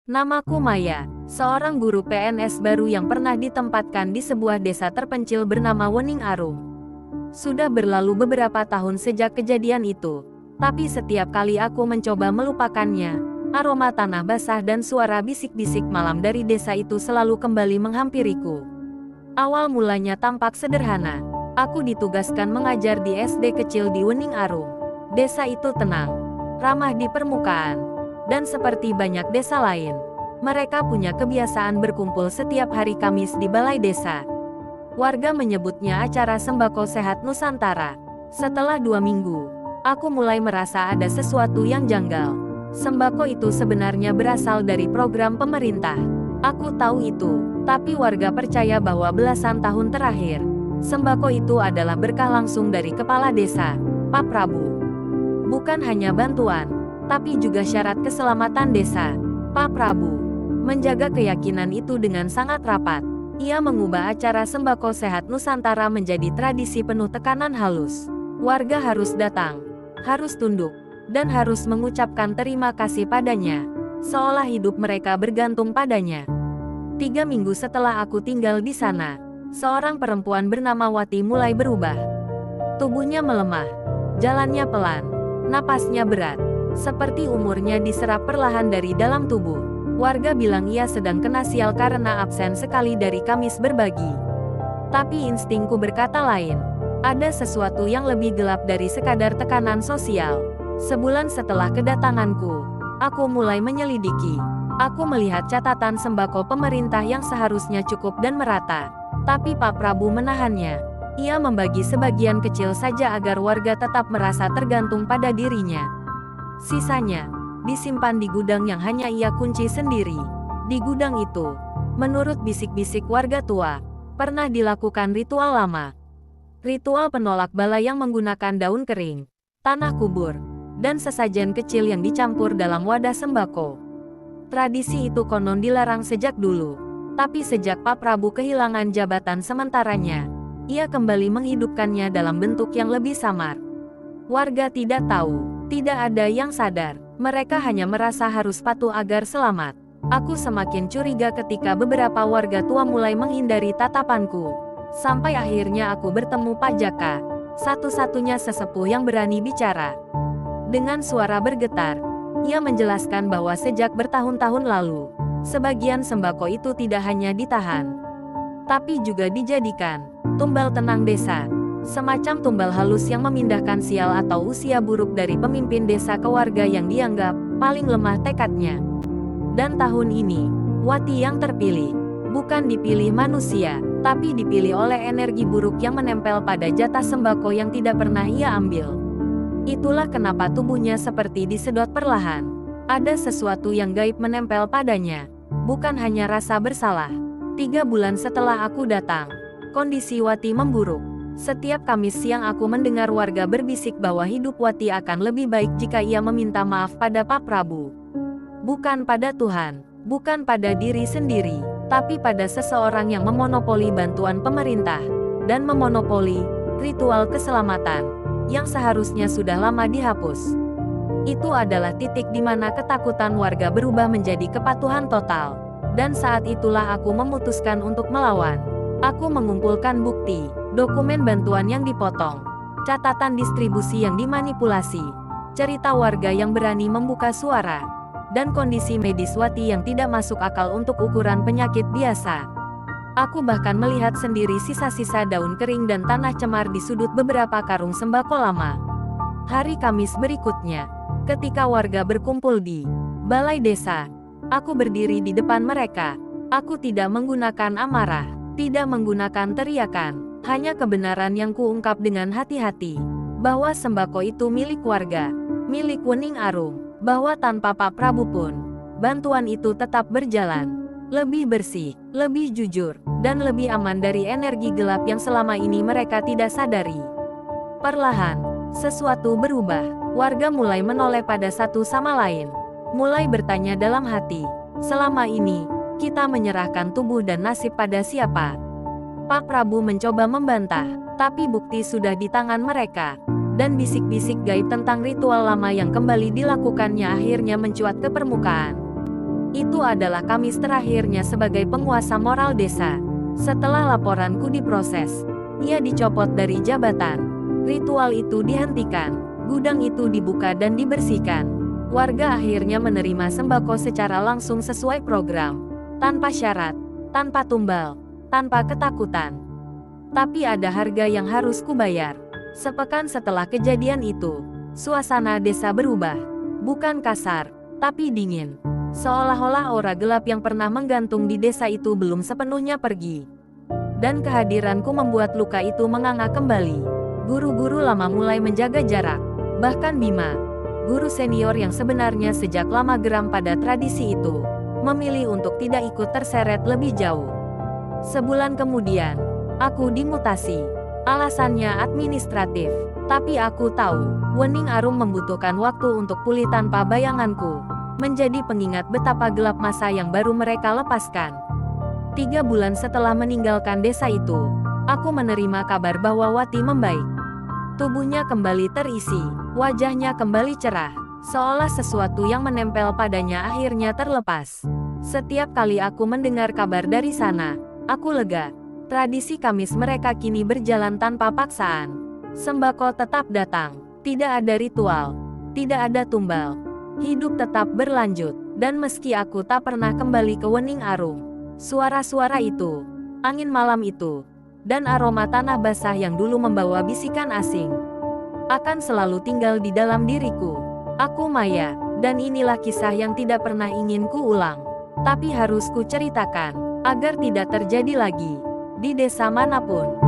Namaku Maya, seorang guru PNS baru yang pernah ditempatkan di sebuah desa terpencil bernama Wening Arum. Sudah berlalu beberapa tahun sejak kejadian itu, tapi setiap kali aku mencoba melupakannya, aroma tanah basah dan suara bisik-bisik malam dari desa itu selalu kembali menghampiriku. Awal mulanya tampak sederhana. Aku ditugaskan mengajar di SD kecil di Wening Arum. Desa itu tenang, ramah di permukaan, dan seperti banyak desa lain, mereka punya kebiasaan berkumpul setiap hari Kamis di balai desa. Warga menyebutnya acara sembako sehat Nusantara. Setelah 2 minggu, aku mulai merasa ada sesuatu yang janggal. Sembako itu sebenarnya berasal dari program pemerintah. Aku tahu itu, tapi warga percaya bahwa belasan tahun terakhir, sembako itu adalah berkah langsung dari kepala desa, Pak Prabu. Bukan hanya bantuan, tapi juga syarat keselamatan desa. Pak Prabu menjaga keyakinan itu dengan sangat rapat. Ia mengubah acara sembako sehat Nusantara menjadi tradisi penuh tekanan halus. Warga harus datang, harus tunduk, dan harus mengucapkan terima kasih padanya, seolah hidup mereka bergantung padanya. 3 minggu setelah aku tinggal di sana, seorang perempuan bernama Wati mulai berubah. Tubuhnya melemah, jalannya pelan, napasnya berat, seperti umurnya diserap perlahan dari dalam tubuh. Warga bilang ia sedang kena sial karena absen sekali dari Kamis berbagi. Tapi instingku berkata lain. Ada sesuatu yang lebih gelap dari sekadar tekanan sosial. Sebulan setelah kedatanganku, aku mulai menyelidiki. Aku melihat catatan sembako pemerintah yang seharusnya cukup dan merata. Tapi Pak Prabu menahannya. Ia membagi sebagian kecil saja agar warga tetap merasa tergantung pada dirinya. Sisanya disimpan di gudang yang hanya ia kunci sendiri. Di gudang itu, menurut bisik-bisik warga tua, pernah dilakukan ritual lama. Ritual penolak bala yang menggunakan daun kering, tanah kubur, dan sesajen kecil yang dicampur dalam wadah sembako. Tradisi itu konon dilarang sejak dulu, tapi sejak Pak Prabu kehilangan jabatan sementaranya, ia kembali menghidupkannya dalam bentuk yang lebih samar. Warga tidak tahu, tidak ada yang sadar. Mereka hanya merasa harus patuh agar selamat. Aku semakin curiga ketika beberapa warga tua mulai menghindari tatapanku. Sampai akhirnya aku bertemu Pak Jaka, satu-satunya sesepuh yang berani bicara. Dengan suara bergetar, ia menjelaskan bahwa sejak bertahun-tahun lalu, sebagian sembako itu tidak hanya ditahan, tapi juga dijadikan tumbal tenang desa. Semacam tumbal halus yang memindahkan sial atau usia buruk dari pemimpin desa ke warga yang dianggap paling lemah tekadnya. Dan tahun ini, Wati yang terpilih, bukan dipilih manusia, tapi dipilih oleh energi buruk yang menempel pada jatah sembako yang tidak pernah ia ambil. Itulah kenapa tubuhnya seperti disedot perlahan. Ada sesuatu yang gaib menempel padanya, bukan hanya rasa bersalah. 3 bulan setelah aku datang, kondisi Wati memburuk. Setiap Kamis siang aku mendengar warga berbisik bahwa hidup Wati akan lebih baik jika ia meminta maaf pada Pak Prabu. Bukan pada Tuhan, bukan pada diri sendiri, tapi pada seseorang yang memonopoli bantuan pemerintah, dan memonopoli ritual keselamatan, yang seharusnya sudah lama dihapus. Itu adalah titik di mana ketakutan warga berubah menjadi kepatuhan total, dan saat itulah aku memutuskan untuk melawan. Aku mengumpulkan bukti, dokumen bantuan yang dipotong, catatan distribusi yang dimanipulasi, cerita warga yang berani membuka suara, dan kondisi medis Wati yang tidak masuk akal untuk ukuran penyakit biasa. Aku bahkan melihat sendiri sisa-sisa daun kering dan tanah cemar di sudut beberapa karung sembako lama. Hari Kamis berikutnya, ketika warga berkumpul di balai desa, aku berdiri di depan mereka. Aku tidak menggunakan amarah, tidak menggunakan teriakan, hanya kebenaran yang kuungkap dengan hati-hati, bahwa sembako itu milik warga, milik Wening Arum, bahwa tanpa Pak Prabu pun, bantuan itu tetap berjalan, lebih bersih, lebih jujur, dan lebih aman dari energi gelap yang selama ini mereka tidak sadari. Perlahan, sesuatu berubah, warga mulai menoleh pada satu sama lain, mulai bertanya dalam hati, selama ini, kita menyerahkan tubuh dan nasib pada siapa? Pak Prabu mencoba membantah, tapi bukti sudah di tangan mereka. Dan bisik-bisik gaib tentang ritual lama yang kembali dilakukannya akhirnya mencuat ke permukaan. Itu adalah kamis terakhirnya sebagai penguasa moral desa. Setelah laporanku diproses, ia dicopot dari jabatan. Ritual itu dihentikan, gudang itu dibuka dan dibersihkan. Warga akhirnya menerima sembako secara langsung sesuai program, tanpa syarat, tanpa tumbal, tanpa ketakutan. Tapi ada harga yang harus kubayar. Sepekan setelah kejadian itu, suasana desa berubah. Bukan kasar, tapi dingin. Seolah-olah aura gelap yang pernah menggantung di desa itu belum sepenuhnya pergi. Dan kehadiranku membuat luka itu menganga kembali. Guru-guru lama mulai menjaga jarak. Bahkan Bima, guru senior yang sebenarnya sejak lama geram pada tradisi itu, memilih untuk tidak ikut terseret lebih jauh. Sebulan kemudian, aku dimutasi. Alasannya administratif. Tapi aku tahu, Wening Arum membutuhkan waktu untuk pulih tanpa bayanganku. Menjadi pengingat betapa gelap masa yang baru mereka lepaskan. 3 bulan setelah meninggalkan desa itu, aku menerima kabar bahwa Wati membaik. Tubuhnya kembali terisi, wajahnya kembali cerah, seolah sesuatu yang menempel padanya akhirnya terlepas. Setiap kali aku mendengar kabar dari sana, aku lega. Tradisi Kamis mereka kini berjalan tanpa paksaan. Sembako tetap datang, tidak ada ritual, tidak ada tumbal. Hidup tetap berlanjut, dan meski aku tak pernah kembali ke Wening Arum, suara-suara itu, angin malam itu, dan aroma tanah basah yang dulu membawa bisikan asing, akan selalu tinggal di dalam diriku. Aku Maya, dan inilah kisah yang tidak pernah ingin kuulang, tapi harus ku ceritakan, agar tidak terjadi lagi, di desa manapun.